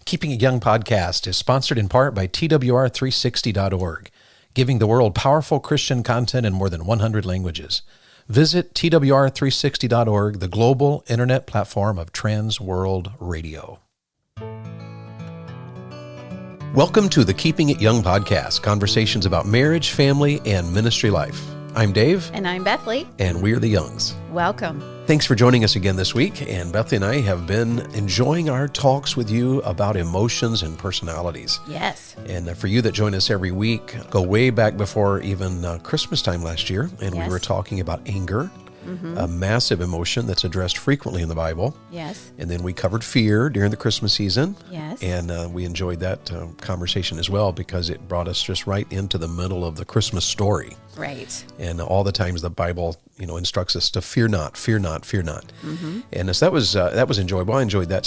Keeping It Young podcast is sponsored in part by TWR360.org, giving the world powerful Christian content in more than 100 languages. Visit TWR360.org, the global internet platform of Trans World Radio. Welcome to the Keeping It Young podcast, conversations about marriage, family, and ministry life. I'm Dave. And I'm Bethlie. And we're the Youngs. Welcome. Thanks for joining us again this week. And Bethlie and I have been enjoying our talks with you about emotions and personalities. Yes. And for you that join us every week, go way back before even Christmas time last year. And we were talking about anger, a massive emotion that's addressed frequently in the Bible. Yes. And then we covered fear during the Christmas season. Yes. And we enjoyed that conversation as well because it brought us just right into the middle of the Christmas story. Right. And all the times the Bible, instructs us to fear not, fear not, fear not. Mm-hmm. And so that was enjoyable. I enjoyed that,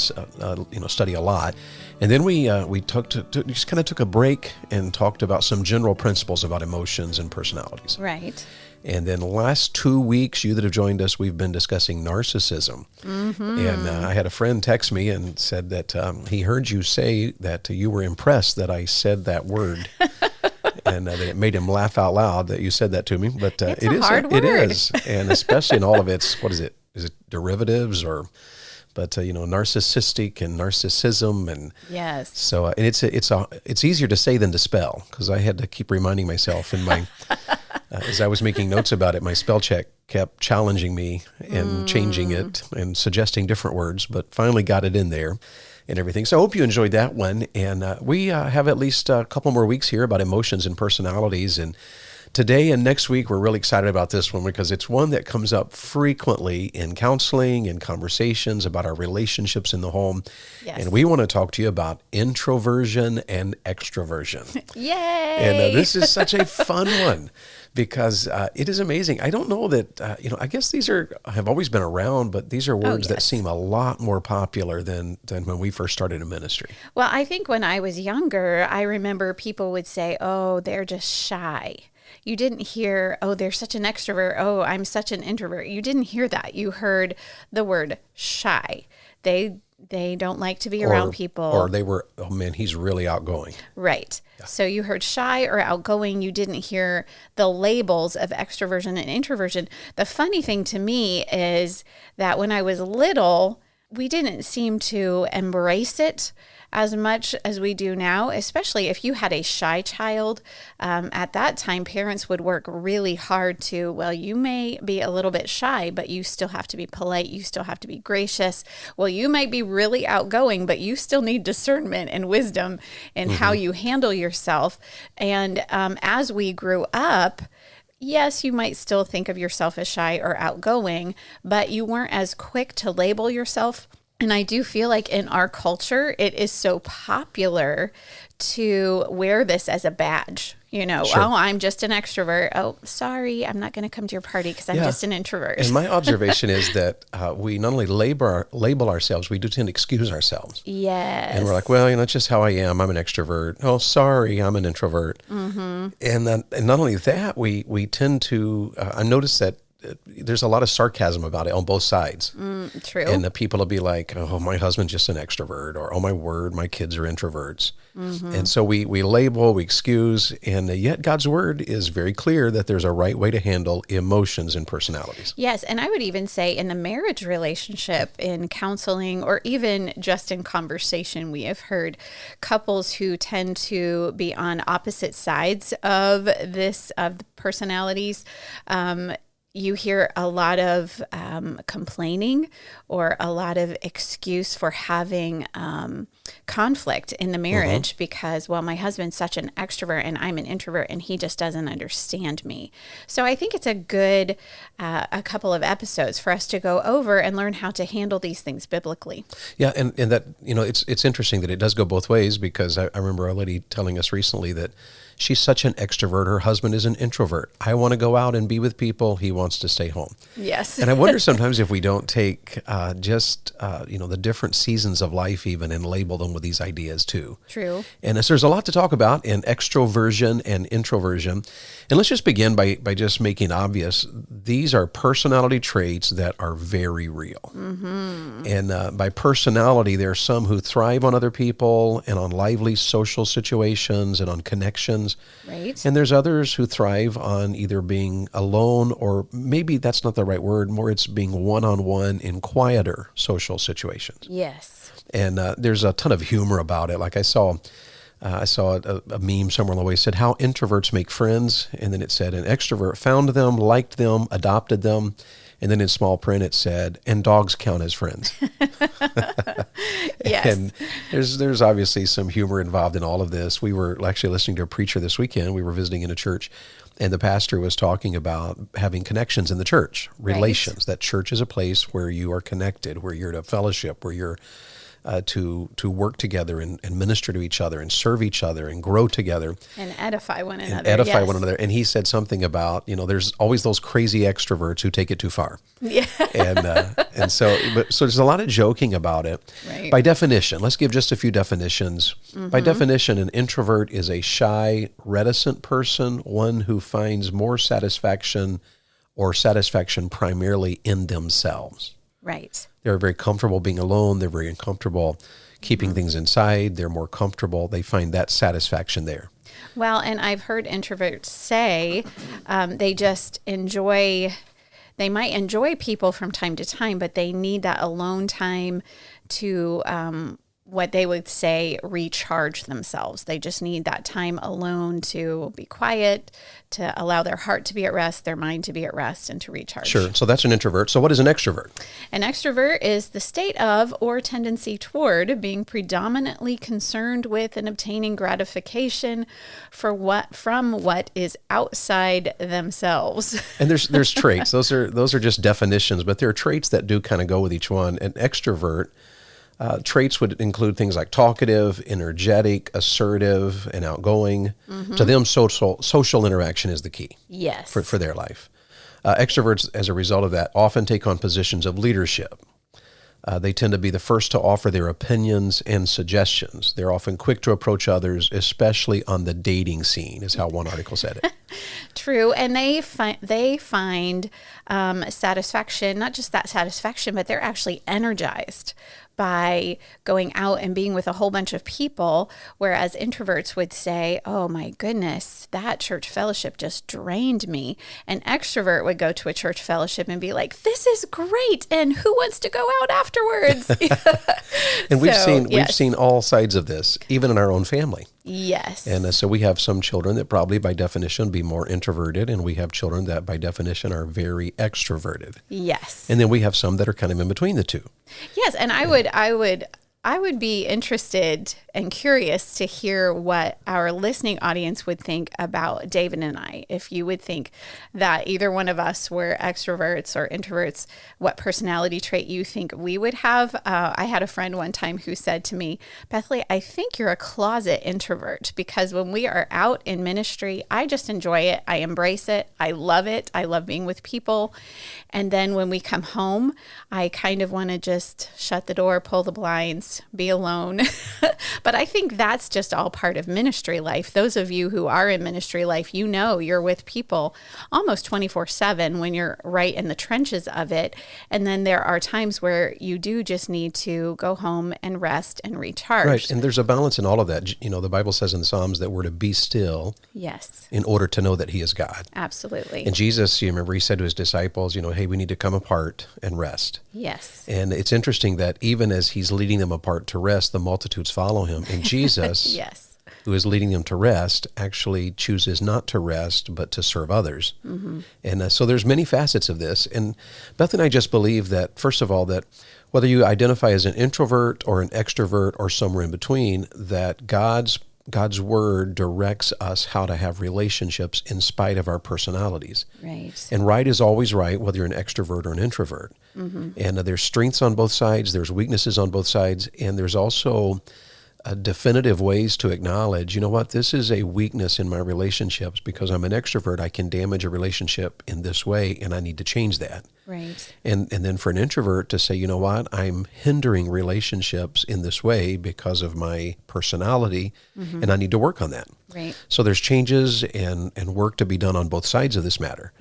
study a lot. And then we just kind of took a break and talked about some general principles about emotions and personalities. Right. And then the last 2 weeks, you that have joined us, we've been discussing narcissism. Mm-hmm. And I had a friend text me and said that he heard you say that you were impressed that I said that word. And that it made him laugh out loud that you said that to me. But it's a hard word. It is. And especially in all of its, what is it? Is it derivatives or... But narcissistic and narcissism, and yes. So and it's easier to say than to spell because I had to keep reminding myself in my as I was making notes about it. My spell check kept challenging me and changing it and suggesting different words, but finally got it in there and everything. So I hope you enjoyed that one. And we have at least a couple more weeks here about emotions and personalities. And today and next week, we're really excited about this one because it's one that comes up frequently in counseling and conversations about our relationships in the home. Yes. And we want to talk to you about introversion and extroversion. Yay! And this is such a fun one because it is amazing. I don't know that, I guess these have always been around, but these are words that seem a lot more popular than when we first started in ministry. Well, I think when I was younger, I remember people would say, oh, they're just shy. You didn't hear, oh, they're such an extrovert. Oh, I'm such an introvert. You didn't hear that. You heard the word shy. They don't like to be around people. Or they were, oh man, he's really outgoing. Right. Yeah. So you heard shy or outgoing. You didn't hear the labels of extroversion and introversion. The funny thing to me is that when I was little, we didn't seem to embrace it as much as we do now, especially if you had a shy child. At that time, parents would work really hard to, well, you may be a little bit shy, but you still have to be polite. You still have to be gracious. Well, you might be really outgoing, but you still need discernment and wisdom in how you handle yourself. And as we grew up, yes, you might still think of yourself as shy or outgoing, but you weren't as quick to label yourself. And I do feel like in our culture, it is so popular to wear this as a badge. Sure. Oh, I'm just an extrovert. Oh, sorry, I'm not going to come to your party because I'm just an introvert. And my observation is that we not only label ourselves, we do tend to excuse ourselves. Yes. And we're like, well, that's just how I am. I'm an extrovert. Oh, sorry, I'm an introvert. Mm-hmm. And not only that, we tend to, I noticed that there's a lot of sarcasm about it on both sides. True. And the people will be like, oh, my husband's just an extrovert, or oh, my word, my kids are introverts. Mm-hmm. And so we label, we excuse, and yet God's word is very clear that there's a right way to handle emotions and personalities. Yes, and I would even say in the marriage relationship, in counseling, or even just in conversation, we have heard couples who tend to be on opposite sides of the personalities. You hear a lot of complaining or a lot of excuse for having conflict in the marriage because, well, my husband's such an extrovert and I'm an introvert and he just doesn't understand me. So I think it's a good a couple of episodes for us to go over and learn how to handle these things biblically. Yeah, and that, it's interesting that it does go both ways because I remember a lady telling us recently that she's such an extrovert. Her husband is an introvert. I want to go out and be with people. He wants to stay home. Yes. And I wonder sometimes if we don't take the different seasons of life even and label them with these ideas too. True. And so there's a lot to talk about in extroversion and introversion. And let's just begin by just making obvious, these are personality traits that are very real. Mm-hmm. And by personality, there are some who thrive on other people and on lively social situations and on connections. Right. And there's others who thrive on either being alone, or maybe that's not the right word, more it's being one-on-one in quieter social situations. Yes. And there's a ton of humor about it. Like I saw a meme somewhere along the way said how introverts make friends, and then it said an extrovert found them, liked them, adopted them, and then in small print it said, and dogs count as friends. Yes. And there's obviously some humor involved in all of this. We were actually listening to a preacher this weekend. We were visiting in a church, and the pastor was talking about having connections in the church, relations. Right. That church is a place where you are connected, where you're to fellowship, where you're to work together and minister to each other and serve each other and grow together. And edify one another. One another. And he said something about, there's always those crazy extroverts who take it too far. Yeah. So there's a lot of joking about it. Right. By definition, let's give just a few definitions. Mm-hmm. By definition, an introvert is a shy, reticent person, one who finds more satisfaction primarily in themselves. Right. They're very comfortable being alone. They're very uncomfortable keeping things inside. They're more comfortable. They find that satisfaction there. Well, and I've heard introverts say they just they might enjoy people from time to time, but they need that alone time to what they would say recharge themselves. They just need that time alone to be quiet, to allow their heart to be at rest, their mind to be at rest, and to recharge. Sure. So that's an introvert. So what is an extrovert? An extrovert is the state of or tendency toward being predominantly concerned with and obtaining gratification from what is outside themselves. And there's traits. Those are just definitions, but there are traits that do kind of go with each one. An extrovert traits would include things like talkative, energetic, assertive, and outgoing. Mm-hmm. To them, social interaction is the key. Yes. For their life. Extroverts, as a result of that, often take on positions of leadership. They tend to be the first to offer their opinions and suggestions. They're often quick to approach others, especially on the dating scene, is how one article said it. True, and they find satisfaction, not just that satisfaction, but they're actually energized by going out and being with a whole bunch of people, whereas introverts would say, oh my goodness, that church fellowship just drained me. An extrovert would go to a church fellowship and be like, this is great, and who wants to go out afterwards? And we've seen all sides of this, even in our own family. Yes. And so we have some children that probably by definition be more introverted, and we have children that by definition are very extroverted. Yes. And then we have some that are kind of in between the two. Yes, and I would be interested and curious to hear what our listening audience would think about David and I. If you would think that either one of us were extroverts or introverts, what personality trait you think we would have. I had a friend one time who said to me, Bethlie, I think you're a closet introvert, because when we are out in ministry, I just enjoy it. I embrace it. I love it. I love being with people. And then when we come home, I kind of want to just shut the door, pull the blinds, be alone. But I think that's just all part of ministry life. Those of you who are in ministry life, you're with people almost 24/7 when you're right in the trenches of it. And then there are times where you do just need to go home and rest and recharge. Right. And there's a balance in all of that. The Bible says in the Psalms that we're to be still. Yes. In order to know that he is God. Absolutely. And Jesus, you remember, he said to his disciples, hey, we need to come apart and rest. Yes. And it's interesting that even as he's leading them apart to rest, the multitudes follow him. And Jesus, yes, who is leading them to rest, actually chooses not to rest, but to serve others. Mm-hmm. And so there's many facets of this. And Beth and I just believe that, first of all, that whether you identify as an introvert or an extrovert or somewhere in between, that God's word directs us how to have relationships in spite of our personalities. Right. And right is always right, whether you're an extrovert or an introvert. Mm-hmm. And there's strengths on both sides, there's weaknesses on both sides, and there's also definitive ways to acknowledge, you know what, this is a weakness in my relationships. Because I'm an extrovert, I can damage a relationship in this way, and I need to change that. Right. And then for an introvert to say, you know what, I'm hindering relationships in this way because of my personality, and I need to work on that. Right. So there's changes and work to be done on both sides of this matter.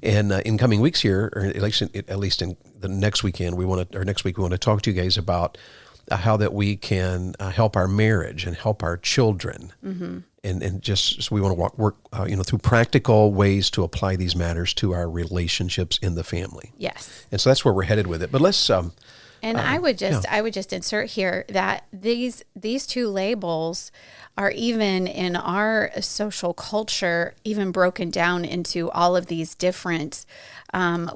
And in coming weeks here, or at least in the next weekend, next week we want to talk to you guys about how that we can help our marriage and help our children, and just so we want to work through practical ways to apply these matters to our relationships in the family. Yes. And so that's where we're headed with it. But let's. And I would just insert here that these two labels are even in our social culture, even broken down into all of these different, I'm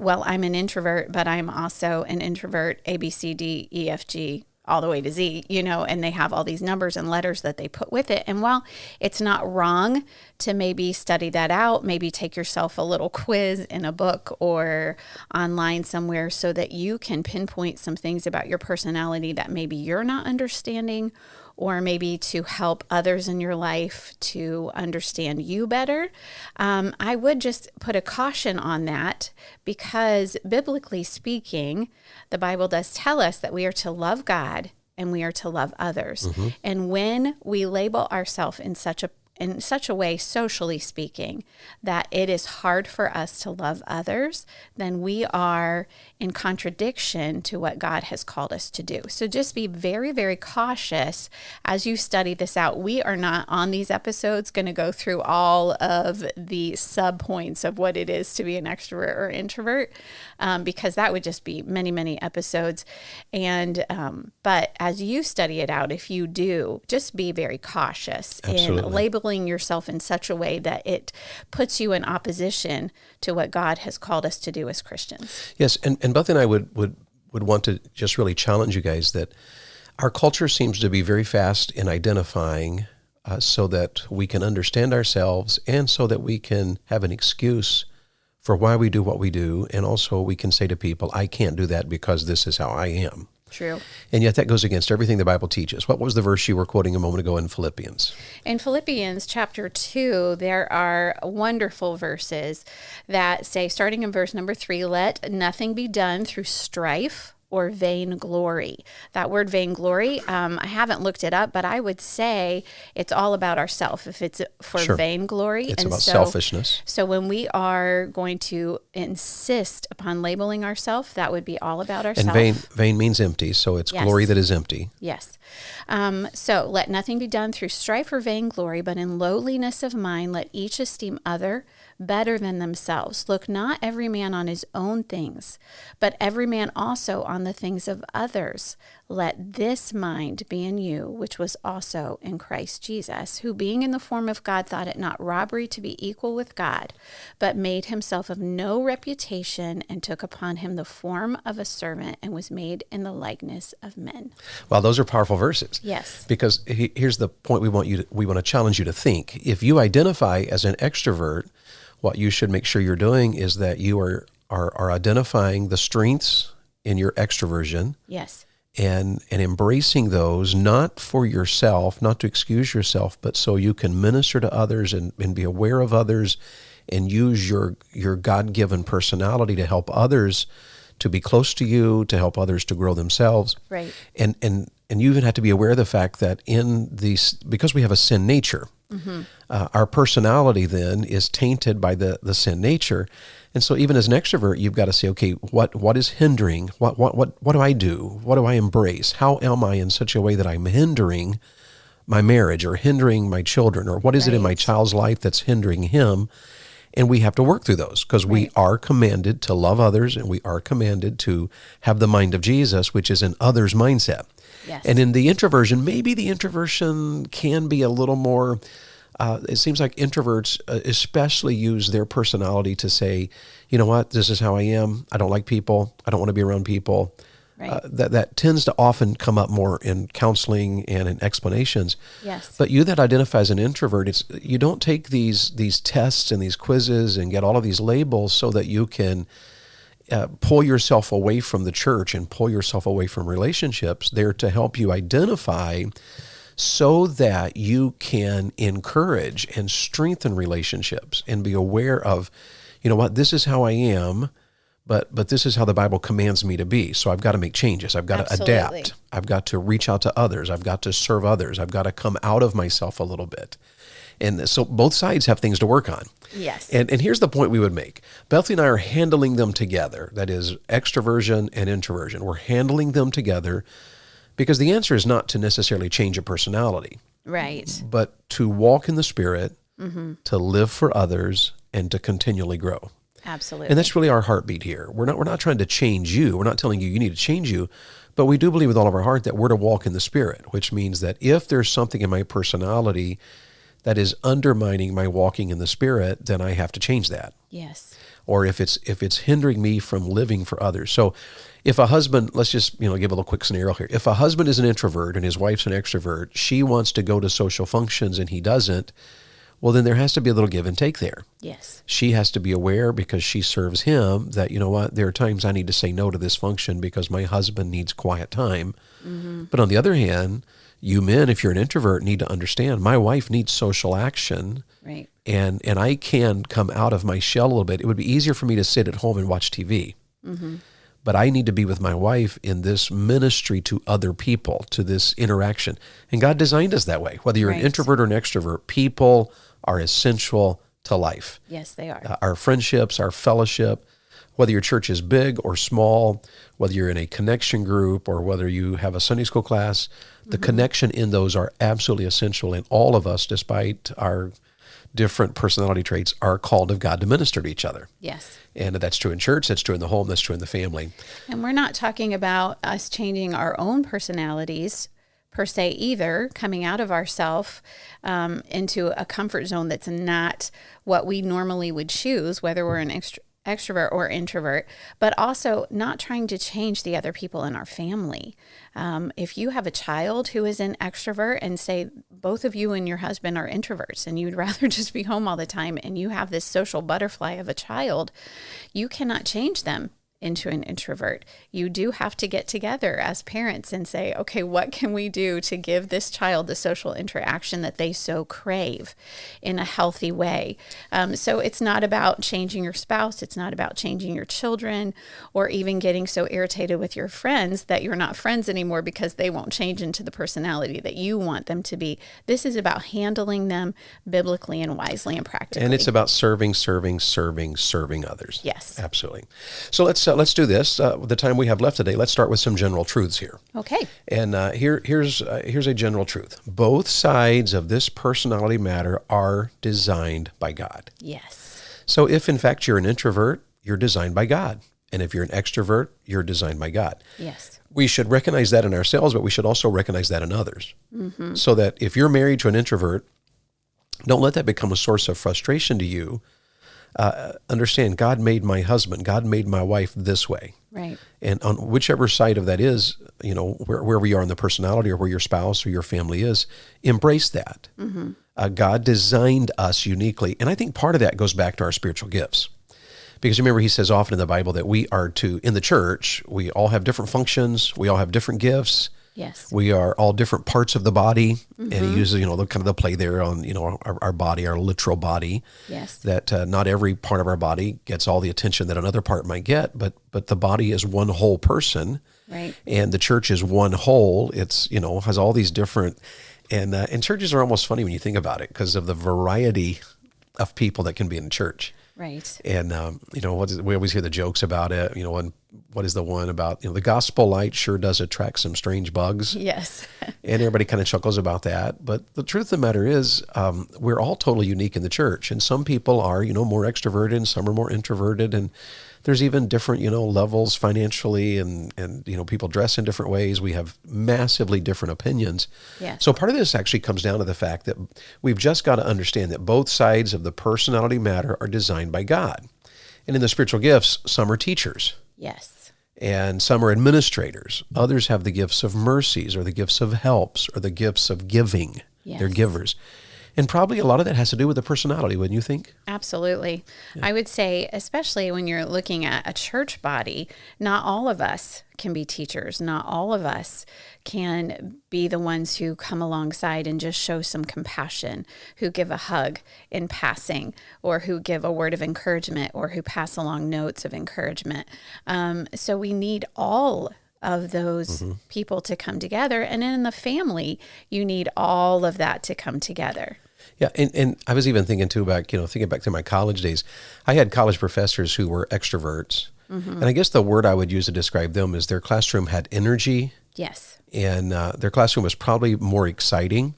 an introvert, but I'm also an introvert, A, B, C, D, E, F, G, all the way to Z, and they have all these numbers and letters that they put with it. And while it's not wrong to maybe study that out, maybe take yourself a little quiz in a book or online somewhere so that you can pinpoint some things about your personality that maybe you're not understanding, or maybe to help others in your life to understand you better. I would just put a caution on that, because biblically speaking, the Bible does tell us that we are to love God and we are to love others. And when we label ourselves in such a way, socially speaking, that it is hard for us to love others, then we are in contradiction to what God has called us to do. So just be very, very cautious as you study this out. We are not on these episodes going to go through all of the sub-points of what it is to be an extrovert or introvert, because that would just be many, many episodes. And but as you study it out, if you do, just be very cautious in labeling yourself in such a way that it puts you in opposition to what God has called us to do as Christians. Yes, and Beth and I would want to just really challenge you guys that our culture seems to be very fast in identifying so that we can understand ourselves and so that we can have an excuse for why we do what we do, and also we can say to people, I can't do that because this is how I am. True. And yet that goes against everything the Bible teaches. What was the verse you were quoting a moment ago in Philippians? In Philippians chapter 2, there are wonderful verses that say, starting in verse number 3, let nothing be done through strife or vainglory. That word vainglory, I haven't looked it up, but I would say it's all about ourself. If it's for vainglory. It's about selfishness. So when we are going to insist upon labeling ourselves, that would be all about ourselves. And vain means empty, so it's glory that is empty. Yes. So let nothing be done through strife or vainglory, but in lowliness of mind, let each esteem other better than themselves. Look not every man on his own things, but every man also on the things of others. Let this mind be in you, which was also in Christ Jesus, who being in the form of God thought it not robbery to be equal with God, but made himself of no reputation and took upon him the form of a servant and was made in the likeness of men. Well, those are powerful verses. Yes. Because here's the point we want to challenge you to think. If you identify as an extrovert, what you should make sure you're doing is that you are identifying the strengths in your extroversion. Yes. And embracing those, not for yourself, not to excuse yourself, but so you can minister to others and be aware of others and use your God-given personality to help others to be close to you, to help others to grow themselves. Right. And you even have to be aware of the fact that because we have a sin nature, our personality then is tainted by the sin nature. And so even as an extrovert, you've got to say, okay, what is hindering? What do I do? What do I embrace? How am I in such a way that I'm hindering my marriage or hindering my children? Or what is it in my child's life that's hindering him? And we have to work through those because we are commanded to love others, and we are commanded to have the mind of Jesus, which is an others mindset. Yes. And in the introversion, maybe the introversion can be a little more, it seems like introverts especially use their personality to say, you know what, this is how I am. I don't like people. I don't want to be around people. Right. That tends to often come up more in counseling and in explanations. Yes. But you that identify as an introvert, you don't take these tests and these quizzes and get all of these labels so that you can pull yourself away from the church and pull yourself away from relationships. They're to help you identify so that you can encourage and strengthen relationships and be aware of, you know what, this is how I am, but this is how the Bible commands me to be. So I've got to make changes. I've got to adapt. I've got to reach out to others. I've got to serve others. I've got to come out of myself a little bit. And so both sides have things to work on. Yes. And here's the point we would make. Bethlie and I are handling them together. That is extroversion and introversion. We're handling them together because the answer is not to necessarily change a personality. Right. But to walk in the Spirit, to live for others, and to continually grow. Absolutely. And that's really our heartbeat here. We're not trying to change you. We're not telling you need to change you. But we do believe with all of our heart that we're to walk in the Spirit, which means that if there's something in my personality that is undermining my walking in the Spirit, then I have to change that. Yes. Or if it's hindering me from living for others. So if a husband, let's just give a little quick scenario here. If a husband is an introvert and his wife's an extrovert, she wants to go to social functions and he doesn't, well, then there has to be a little give and take there. Yes. She has to be aware because she serves him that, you know what, there are times I need to say no to this function because my husband needs quiet time. But on the other hand, you men, if you're an introvert, need to understand my wife needs social action. Right. And I can come out of my shell a little bit. It would be easier for me to sit at home and watch TV. But I need to be with my wife in this ministry to other people, to this interaction. And God designed us that way. Whether you're an introvert or an extrovert, people are essential to life. Yes, they are. Our friendships, our fellowship, whether your church is big or small, whether you're in a connection group or whether you have a Sunday school class, the connection in those are absolutely essential. And all of us, despite our different personality traits, are called of God to minister to each other. Yes. And that's true in church, that's true in the home, that's true in the family. And we're not talking about us changing our own personalities per se either, coming out of ourself into a comfort zone that's not what we normally would choose, whether we're an extrovert or introvert, but also not trying to change the other people in our family. If you have a child who is an extrovert and say both of you and your husband are introverts and you'd rather just be home all the time and you have this social butterfly of a child, you cannot change them into an introvert. You do have to get together as parents and say, okay, what can we do to give this child the social interaction that they so crave in a healthy way? So it's not about changing your spouse. It's not about changing your children or even getting so irritated with your friends that you're not friends anymore because they won't change into the personality that you want them to be. This is about handling them biblically and wisely and practically. And it's about serving others. Yes. Absolutely. So let's do this. The time we have left today, let's start with some general truths here. Okay. And here's a general truth. Both sides of this personality matter are designed by God. Yes. So if in fact you're an introvert, you're designed by God. And if you're an extrovert, you're designed by God. Yes. We should recognize that in ourselves, but we should also recognize that in others. So that if you're married to an introvert, don't let that become a source of frustration to you. Understand, God made my husband, God made my wife this way. Right. And on whichever side of that is, wherever you are in the personality or where your spouse or your family is, embrace that. God designed us uniquely. And I think part of that goes back to our spiritual gifts. Because remember, he says often in the Bible that we are in the church, we all have different functions, we all have different gifts. Yes. We are all different parts of the body. And he uses, the play there on, our body, our literal body. Yes. That not every part of our body gets all the attention that another part might get, but the body is one whole person. Right. And the church is one whole. It's, has all these different, and churches are almost funny when you think about it because of the variety of people that can be in church. Right. And, we always hear the jokes about it, and what is the one about, the gospel light sure does attract some strange bugs. Yes. And everybody kind of chuckles about that. But the truth of the matter is, we're all totally unique in the church. And some people are, more extroverted and some are more introverted. And there's even different, levels financially and people dress in different ways. We have massively different opinions. Yes. So part of this actually comes down to the fact that we've just got to understand that both sides of the personality matter are designed by God. And in the spiritual gifts, some are teachers. Yes. And some are administrators. Others have the gifts of mercies or the gifts of helps or the gifts of giving. Yes. They're givers. And probably a lot of that has to do with the personality, wouldn't you think? Absolutely. Yeah. I would say, especially when you're looking at a church body, not all of us can be teachers. Not all of us can be the ones who come alongside and just show some compassion, who give a hug in passing, or who give a word of encouragement, or who pass along notes of encouragement. So we need all of those people to come together. And in the family, you need all of that to come together. Yeah, and I was even thinking too about, thinking back to my college days, I had college professors who were extroverts. And I guess the word I would use to describe them is their classroom had energy. Yes. And their classroom was probably more exciting.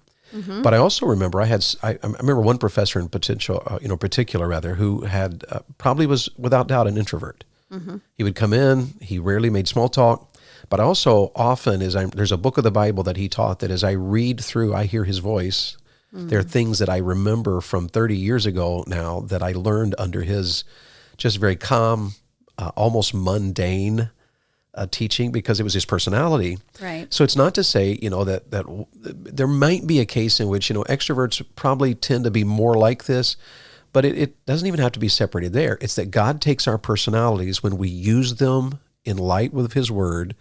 But I also remember I remember one professor in particular who had probably was without doubt an introvert. He would come in, he rarely made small talk. But also often there's a book of the Bible that he taught that as I read through, I hear his voice. There are things that I remember from 30 years ago now that I learned under his just very calm, almost mundane teaching, because it was his personality. Right. So it's not to say, that there might be a case in which, extroverts probably tend to be more like this, but it doesn't even have to be separated there. It's that God takes our personalities when we use them in light with his word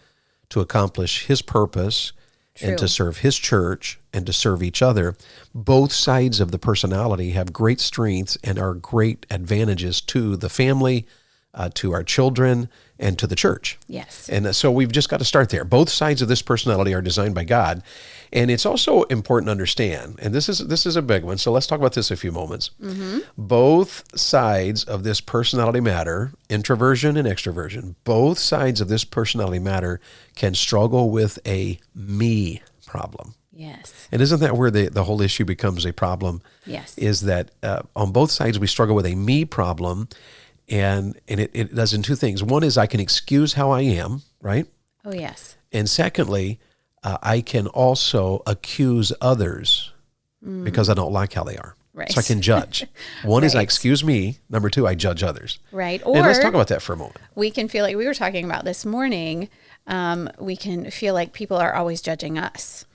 to accomplish his purpose. True. And to serve his church and to serve each other. Both sides of the personality have great strengths and are great advantages to the family, to our children, and to the church. Yes. And so we've just got to start there. Both sides of this personality are designed by God. And it's also important to understand, and this is a big one, so let's talk about this a few moments. Both sides of this personality matter, introversion and extroversion, both sides of this personality matter can struggle with a me problem. Yes. And isn't that where the whole issue becomes a problem? Yes. Is that on both sides we struggle with a me problem, and it does in two things. One is I can excuse how I am, right? Oh, yes. And secondly, I can also accuse others because I don't like how they are. Right. So I can judge. One is I Right. excuse me. Number two, I judge others. Right. And let's talk about that for a moment. We can feel like we were talking about this morning. We can feel like people are always judging us.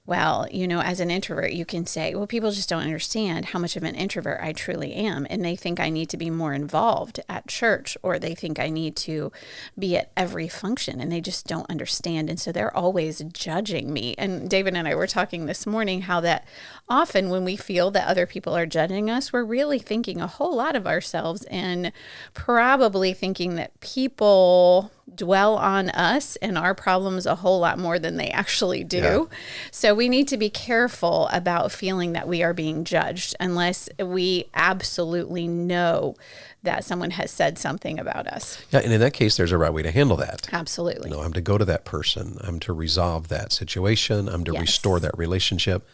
Well, as an introvert, you can say, well, people just don't understand how much of an introvert I truly am. And they think I need to be more involved at church, or they think I need to be at every function, and they just don't understand. And so they're always judging me. And David and I were talking this morning how that often when we feel that other people are judging us, we're really thinking a whole lot of ourselves and probably thinking that people dwell on us and our problems a whole lot more than they actually do. Yeah. So we need to be careful about feeling that we are being judged unless we absolutely know that someone has said something about us. Yeah, and in that case, there's a right way to handle that. Absolutely. I'm to go to that person. I'm to resolve that situation. I'm to restore that relationship.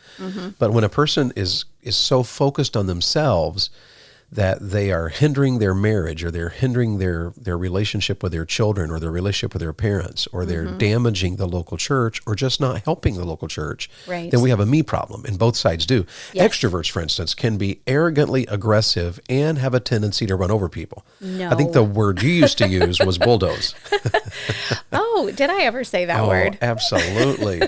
But when a person is so focused on themselves that they are hindering their marriage, or they're hindering their relationship with their children, or their relationship with their parents, or they're damaging the local church, or just not helping the local church, right. then we have a me problem, and both sides do. Yes. Extroverts, for instance, can be arrogantly aggressive and have a tendency to run over people. No. I think the word you used to use was bulldoze. Oh, did I ever say that word? Absolutely.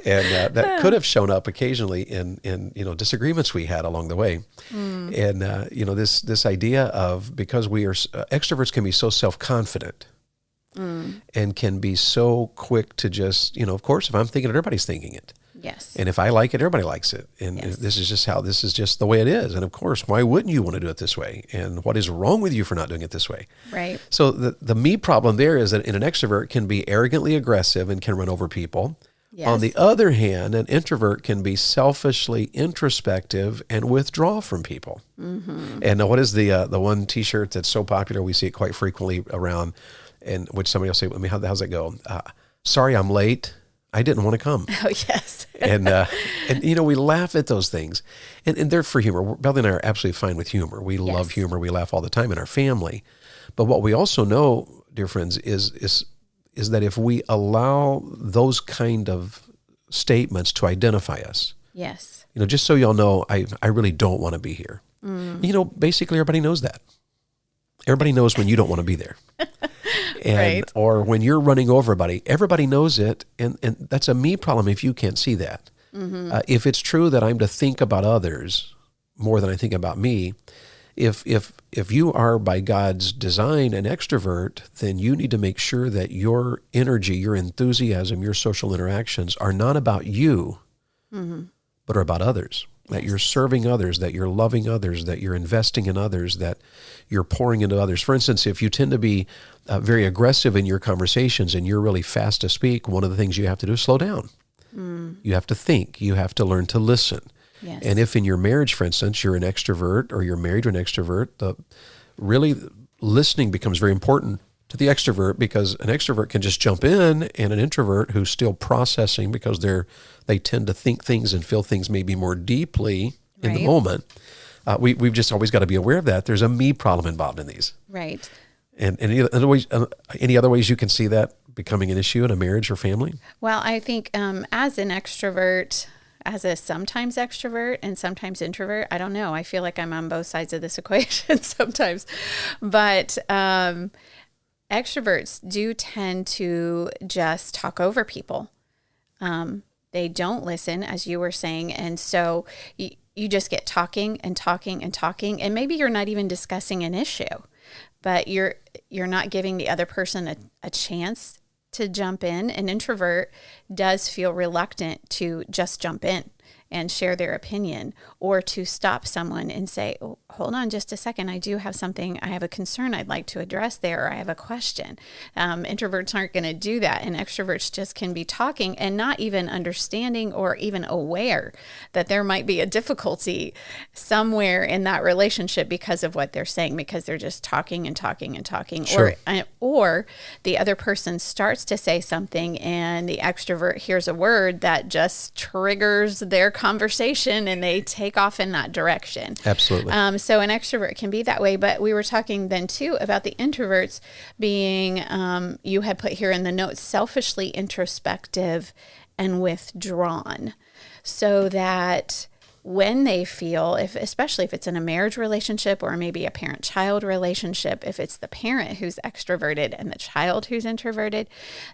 And that could have shown up occasionally in disagreements we had along the way. And this idea of, because we are extroverts can be so self-confident and can be so quick to just, of course, if I'm thinking it, everybody's thinking it. Yes. And if I like it, everybody likes it. And yes. this is just the way it is. And of course, why wouldn't you want to do it this way? And what is wrong with you for not doing it this way? Right. So the me problem there is that in an extrovert can be arrogantly aggressive and can run over people. Yes. On the other hand, an introvert can be selfishly introspective and withdraw from people. And what is the one T-shirt that's so popular? We see it quite frequently around, and which somebody will say, I mean, how's that go? Sorry, I'm late. I didn't want to come. Oh, yes. and we laugh at those things, and they're for humor. Bethlie and I are absolutely fine with humor. We love humor. We laugh all the time in our family. But what we also know, dear friends, is that if we allow those kind of statements to identify us, yes, just so y'all know, I really don't want to be here. Basically everybody knows that. Everybody knows when you don't want to be there. And, or when you're running over everybody knows it. And that's a me problem if you can't see that. If it's true that I'm to think about others more than I think about me, if you are by God's design an extrovert, then you need to make sure that your energy, your enthusiasm, your social interactions are not about you, but are about others. That you're serving others, that you're loving others, that you're investing in others, that you're pouring into others. For instance, if you tend to be very aggressive in your conversations and you're really fast to speak, one of the things you have to do is slow down. You have to think. You have to learn to listen. Yes. And if in your marriage, for instance, you're an extrovert or you're married to an extrovert, really listening becomes very important to the extrovert, because an extrovert can just jump in, and an introvert who's still processing, because they tend to think things and feel things maybe more deeply in the moment. We've just always got to be aware of that. There's a me problem involved in these. Right. And any other ways you can see that becoming an issue in a marriage or family? Well, I think as an extrovert, as a sometimes extrovert and sometimes introvert, I don't know. I feel like I'm on both sides of this equation sometimes. But extroverts do tend to just talk over people. They don't listen, as you were saying. And so you just get talking and talking and talking. And maybe you're not even discussing an issue, but you're not giving the other person a chance to jump in. An introvert does feel reluctant to just jump in and share their opinion, or to stop someone and say, oh, hold on just a second. I have a concern I'd like to address there, or I have a question. Introverts aren't going to do that. And extroverts just can be talking and not even understanding or even aware that there might be a difficulty somewhere in that relationship because of what they're saying, because they're just talking and talking and talking. Sure. Or the other person starts to say something and the extrovert hears a word that just triggers their conversation and they take off in that direction. Absolutely. So an extrovert can be that way, but we were talking then too about the introverts being, you had put here in the notes, selfishly introspective and withdrawn, so that when they feel, especially if it's in a marriage relationship or maybe a parent-child relationship, if it's the parent who's extroverted and the child who's introverted,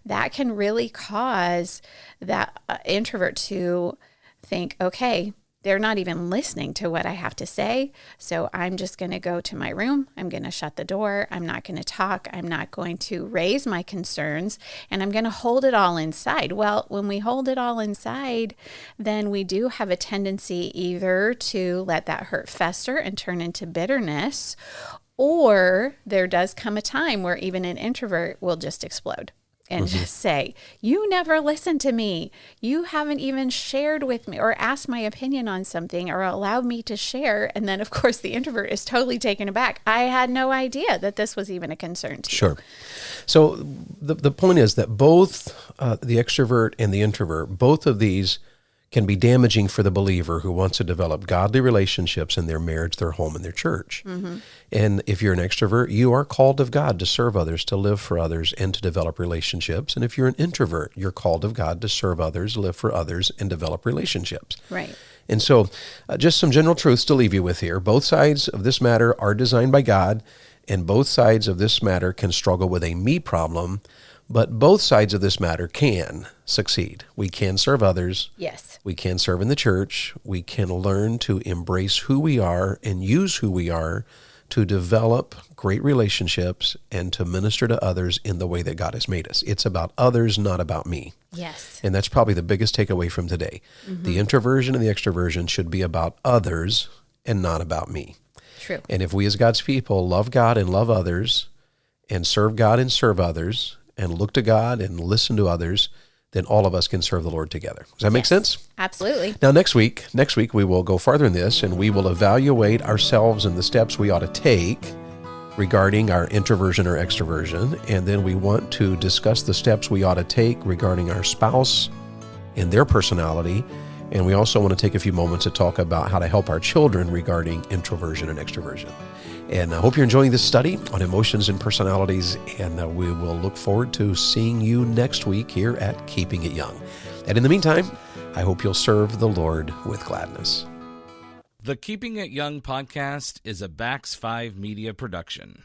that can really cause that introvert to think, okay, they're not even listening to what I have to say, so I'm just going to go to my room. I'm going to shut the door. I'm not going to talk. I'm not going to raise my concerns, and I'm going to hold it all inside. Well, when we hold it all inside, then we do have a tendency either to let that hurt fester and turn into bitterness, or there does come a time where even an introvert will just explode and just say, you never listened to me. You haven't even shared with me or asked my opinion on something or allowed me to share. And then, of course, the introvert is totally taken aback. I had no idea that this was even a concern to you. Sure. So the point is that both the extrovert and the introvert, both of these can be damaging for the believer who wants to develop godly relationships in their marriage, their home, and their church. And if you're an extrovert, you are called of God to serve others, to live for others, and to develop relationships. And if you're an introvert, you're called of God to serve others, live for others, and develop relationships. Right. And so just some general truths to leave you with here. Both sides of this matter are designed by God, and both sides of this matter can struggle with a me problem, but both sides of this matter can succeed. We can serve others. Yes. We can serve in the church. We can learn to embrace who we are and use who we are to develop great relationships and to minister to others in the way that God has made us. It's about others, not about me. Yes. And that's probably the biggest takeaway from today. The introversion and the extroversion should be about others and not about me. True. And if we as God's people love God and love others and serve God and serve others and look to God and listen to others, then all of us can serve the Lord together. Does that make sense? Absolutely. Now, next week we will go farther in this, and we will evaluate ourselves and the steps we ought to take regarding our introversion or extroversion. And then we want to discuss the steps we ought to take regarding our spouse and their personality. And we also want to take a few moments to talk about how to help our children regarding introversion and extroversion. And I hope you're enjoying this study on emotions and personalities, and we will look forward to seeing you next week here at Keeping It Young. And in the meantime, I hope you'll serve the Lord with gladness. The Keeping It Young podcast is a Bax 5 Media production.